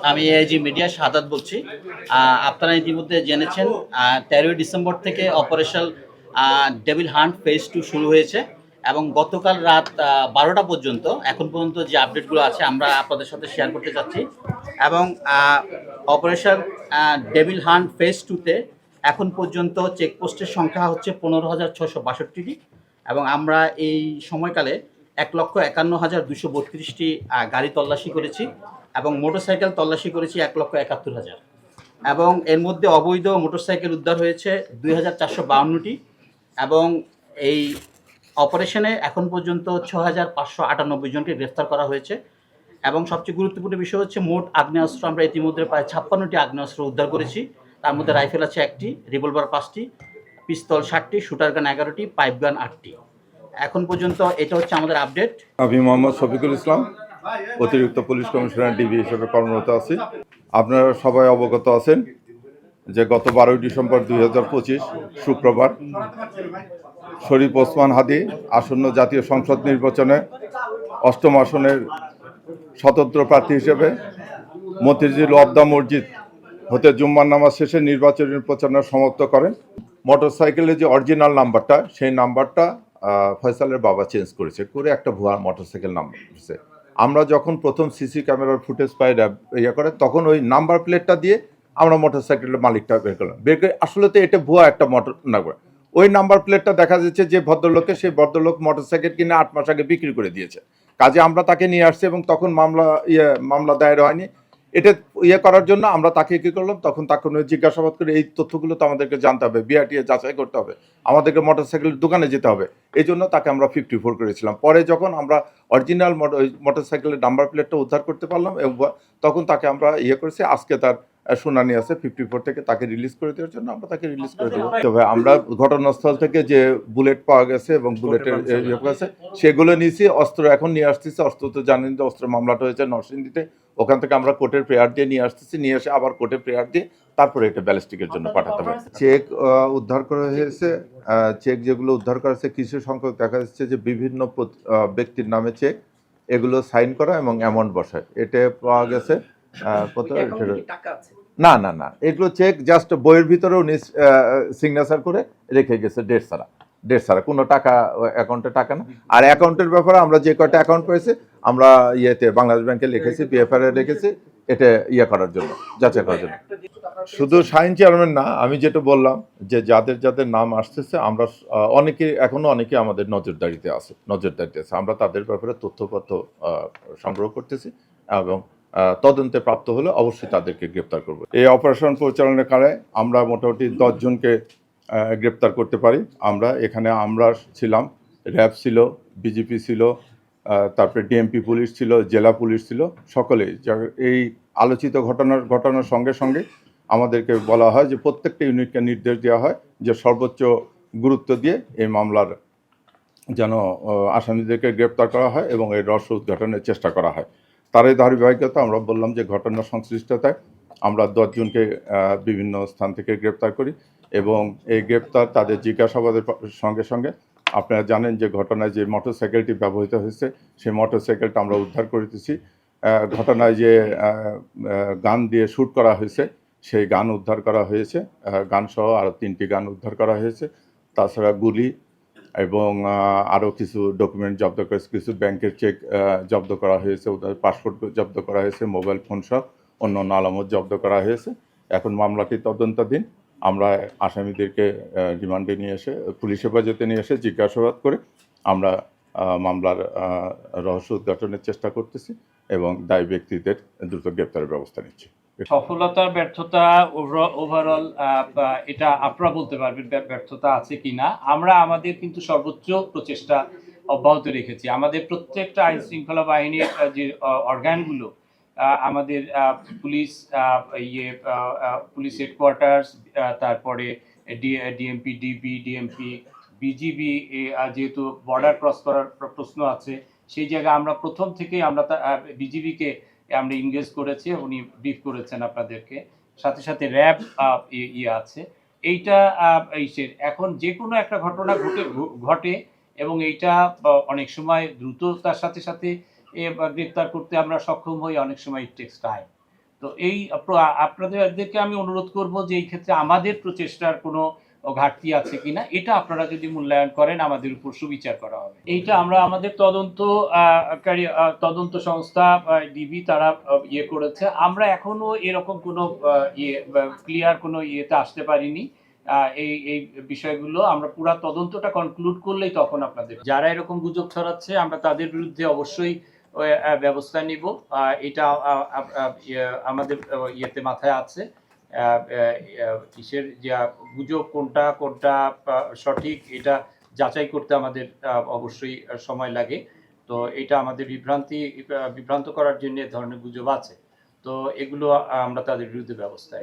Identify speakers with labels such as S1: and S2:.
S1: আমি AIG media শাহাদাত বলছি। আপনারা ইতিমধ্যে জেনেছেন 13ই ডিসেম্বর থেকে অপারেশন ডেভিল হান্ট ফেজ 2 শুরু হয়েছে এবং গতকাল রাত 12টা পর্যন্ত এখন পর্যন্ত যে আপডেটগুলো আছে আমরা আপনাদের সাথে শেয়ার করতে চাচ্ছি। এবং অপারেশন ডেভিল হান্ট ফেজ 2-তে এখন পর্যন্ত চেকপোস্টের সংখ্যা হচ্ছে 15,662টি এবং আমরা এই সময়কালে 1,51,232টি গাড়ি তল্লাশি করেছি এবং মোটরসাইকেল তল্লাশি করেছি 1,71,000 এবং এর মধ্যে অবৈধ মোটরসাইকেল উদ্ধার হয়েছে 2,452টি এবং এই অপারেশনে এখন পর্যন্ত 6,598 জনকে গ্রেফতার করা হয়েছে এবং সবচেয়ে গুরুত্বপূর্ণ বিষয় হচ্ছে মোট আগ্নেয়াস্ত্র আমরা ইতিমধ্যে প্রায় 56টি আগ্নেয়াস্ত্র উদ্ধার করেছি। তার মধ্যে রাইফেল আছে 1টি, রিভলভার 5টি, পিস্তল 7টি, শুটার গান 11টি, পাইপ গান 8টি। এখন পর্যন্ত এটা হচ্ছে আমাদের আপডেট।
S2: আমি মোহাম্মদ শফিকুল ইসলাম, অতিরিক্ত পুলিশ কমিশনার ডিবি হিসেবে কর্মরত আছি। আপনারা সবাই অবগত আছেন যে গত 12ই ডিসেম্বর 2025 শুক্রবার শরীফ ওসমান হাদি আসন্ন জাতীয় সংসদ নির্বাচনে 8ম আসনের স্বতন্ত্র প্রার্থী হিসেবে মতিঝিল ওয়াহদা মসজিদ হতে জুম্মার নামাজ শেষে নির্বাচনী প্রচারণা সমাপ্ত করেন। মোটরসাইকেলের যে অরিজিনাল নাম্বারটা, সেই নাম্বারটা ফয়সালের বাবা চেঞ্জ করেছে, করে একটা ভুয়া মোটরসাইকেল নাম্বার দিয়েছে। আমরা যখন প্রথম সিসি ক্যামেরার ফুটেজ পাই ইয়ে করে, তখন ওই নাম্বার প্লেটটা দিয়ে আমরা মোটরসাইকেলের মালিকটা বের করলাম। বের করে আসলে তো এটা ভুয়া একটা মোটর নাম্বার। ওই নাম্বার প্লেটটা দেখা যাচ্ছে যে ভদ্রলোককে, সেই ভদ্রলোক মোটরসাইকেল কিনে 8 মাস আগে বিক্রি করে দিয়েছে। কাজে আমরা তাকে নিয়ে আসছি এবং তখন মামলা দায়ের হয়নি। এটা করার জন্য আমরা তাকে কী করলাম, তখন তাকে জিজ্ঞাসাবাদ করে এই তথ্যগুলো তো আমাদেরকে জানতে হবে, বিআরটিএ যাচাই করতে হবে, আমাদেরকে মোটরসাইকেলের দোকানে যেতে হবে। এই জন্য তাকে আমরা 54 করেছিলাম। পরে যখন আমরা অরিজিনাল মোটরসাইকেলের নাম্বার প্লেটটা উদ্ধার করতে পারলাম এবং তখন তাকে আমরা করেছি। আজকে তার শুনানি আছে, 54 থেকে তাকে রিলিজ করে দেওয়ার জন্য আমরা তাকে রিলিজ করে দেবো। তবে আমরা ঘটনাস্থল থেকে যে বুলেট পাওয়া গেছে এবং বুলেটের আছে সেগুলো নিয়েছি। অস্ত্র এখন নিয়ে আসতেছি। অস্ত্র তো জানেন যে অস্ত্র মামলাটা হয়েছে নরসিংদীতে, ওখান থেকে আমরা কোর্টের প্রেয়ার দিয়ে নিয়ে আসতেছি, নিয়ে এসে আবার কোর্টে প্রেয়ার দিয়ে তারপরে এটা ব্যালিস্টিকের জন্য পাঠাতে হবে। চেক উদ্ধার করা হয়েছে। চেক যেগুলো উদ্ধার করা হয়েছে কিছু সংখ্যক দেখা যাচ্ছে যে বিভিন্ন ব্যক্তির নামে চেক, এগুলো সাইন করা এবং অ্যামাউন্ট বসায়। এটা পাওয়া গেছে কত, না না না, এগুলো চেক জাস্ট বইয়ের ভিতরেও সিগনেচার করে রেখে গেছে, ডেট ছাড়া কোনো টাকা অ্যাকাউন্টে টাকা না। আর অ্যাকাউন্টের ব্যাপারে আমরা যে কয়টা অ্যাকাউন্ট পেয়েছি আমরা বাংলাদেশ ব্যাংকে লিখেছি, পিএফআর এ রেখেছি, এটা করার জন্য, যাচাই করার জন্য। শুধু শাহিন চেয়ারম্যান না, আমি যেটা বললাম যে যাদের যাদের নাম আসতেছে আমরা অনেকে আমাদের নজরদারিতে আছে। আমরা তাদের ব্যাপারে তথ্যপত্র সংগ্রহ করতেছি এবং তদন্তে প্রাপ্ত হলে অবশ্যই তাদেরকে গ্রেপ্তার করব। এই অপারেশন পরিচালনাকালে আমরা মোটামুটি 10 জনকে গ্রেপ্তার করতে পারি। আমরা ছিলাম, র্যাব ছিল, বিজিপি ছিল, তারপরে ডিএমপি পুলিশ ছিল, জেলা পুলিশ ছিল, সকলেই। এই আলোচিত ঘটনার সঙ্গে সঙ্গে আমাদেরকে বলা হয় যে প্রত্যেকটা ইউনিটকে নির্দেশ দেওয়া হয় যে সর্বোচ্চ গুরুত্ব দিয়ে এই মামলার যেন আসামিদেরকে গ্রেপ্তার করা হয় এবং এই রহস্য উদ্ঘাটনের চেষ্টা করা হয়। তার এই ধারাবাহিকতা আমরা বললাম যে ঘটনা সংশ্লিষ্টতায় আমরা 10 জনকে বিভিন্ন স্থান থেকে গ্রেপ্তার করি এবং এই গ্রেপ্তার তাদের জিজ্ঞাসাবাদের সঙ্গে সঙ্গে আপনারা জানেন যে ঘটনায় যে মোটরসাইকেলটি ব্যবহৃত হয়েছে সেই মোটরসাইকেলটা আমরা উদ্ধার করেছি। ঘটনায় যে গান দিয়ে শ্যুট করা হয়েছে সেই গান উদ্ধার করা হয়েছে, গানসহ আরও 3টি গান উদ্ধার করা হয়েছে। তাছাড়া গুলি এবং আরও কিছু ডকুমেন্ট জব্দ করেছে, কিছু ব্যাংকের চেক জব্দ করা হয়েছে, ওদের পাসপোর্ট জব্দ করা হয়েছে, মোবাইল ফোন সহ অন্য আলামত জব্দ করা হয়েছে। এখন মামলাটি তদন্তাধীন। আমরা আসামিদেরকে রিমান্ডে নিয়ে এসে, পুলিশ হেফাজতে নিয়ে এসে জিজ্ঞাসাবাদ করে আমরা মামলার রহস্য উদ্ঘাটনের চেষ্টা করতেছি এবং দায়ী ব্যক্তিদের দ্রুত গ্রেপ্তারের ব্যবস্থা নিচ্ছি।
S3: সফলতা ব্যর্থতা ওভারঅল এটা আপনারা বলতে পারবেন ব্যর্থতা আছে কিনা। আমরা আমাদের কিন্তু সর্বোচ্চ প্রচেষ্টা অব্যাহত রেখেছি। আমাদের প্রত্যেকটা আইন শৃঙ্খলা বাহিনীর যে অর্গানগুলো, আমাদের পুলিশ পুলিশ হেডকোয়ার্টার্স, তারপরে ডিএমপি, ডিএমপি, বিজিবি, যেহেতু বর্ডার ক্রস করার প্রশ্ন আছে, সেই জায়গায় আমরা প্রথম থেকেই আমরা বিজিবিকে আমরা ইনগেজ করেছি, উনি ব্রিফ করেছেন আপনাদেরকে। সাথে সাথে র্যাব আছে। এইটা এখন যে কোনো একটা ঘটনা ঘটে এবং এইটা অনেক সময় দ্রুততার সাথে সাথে গ্রেপ্তার করতে আমরা সক্ষম হই, অনেক সময় ইট টেক্স টাইম। তো এই আপনাদেরকে আমি অনুরোধ করব যে এই ক্ষেত্রে আমাদের প্রচেষ্টার কোনো ঘাটতি আছে কিনা এটা আপনারা যদি মূল্যায়ন করেন আমাদের উপর সুবিচার করা হবে। এইটা আমরা আমাদের তদন্ত সংস্থা ডিবি তারা ইয়ে করেছে, আমরা এখনো এরকম কোনো ক্লিয়ার কোনো ইয়েতে আসতে পারিনি। এই বিষয়গুলো আমরা পুরো তদন্তটা কনক্লুড করলেই তখন আপনাদের যারা এরকম গুজব ছড়াচ্ছে আমরা তাদের বিরুদ্ধে অবশ্যই ব্যবস্থা নিব। এটা আমাদের ইয়েতে মাথায় আছে। কিসের যে গুজব কোনটা কোনটা সঠিক এটা যাচাই করতে আমাদের অবশ্যই সময় লাগে। তো এটা আমাদের বিভ্রান্ত করার জন্য এ ধরনের গুজব আছে, তো এগুলো আমরা তাদের বিরুদ্ধে ব্যবস্থা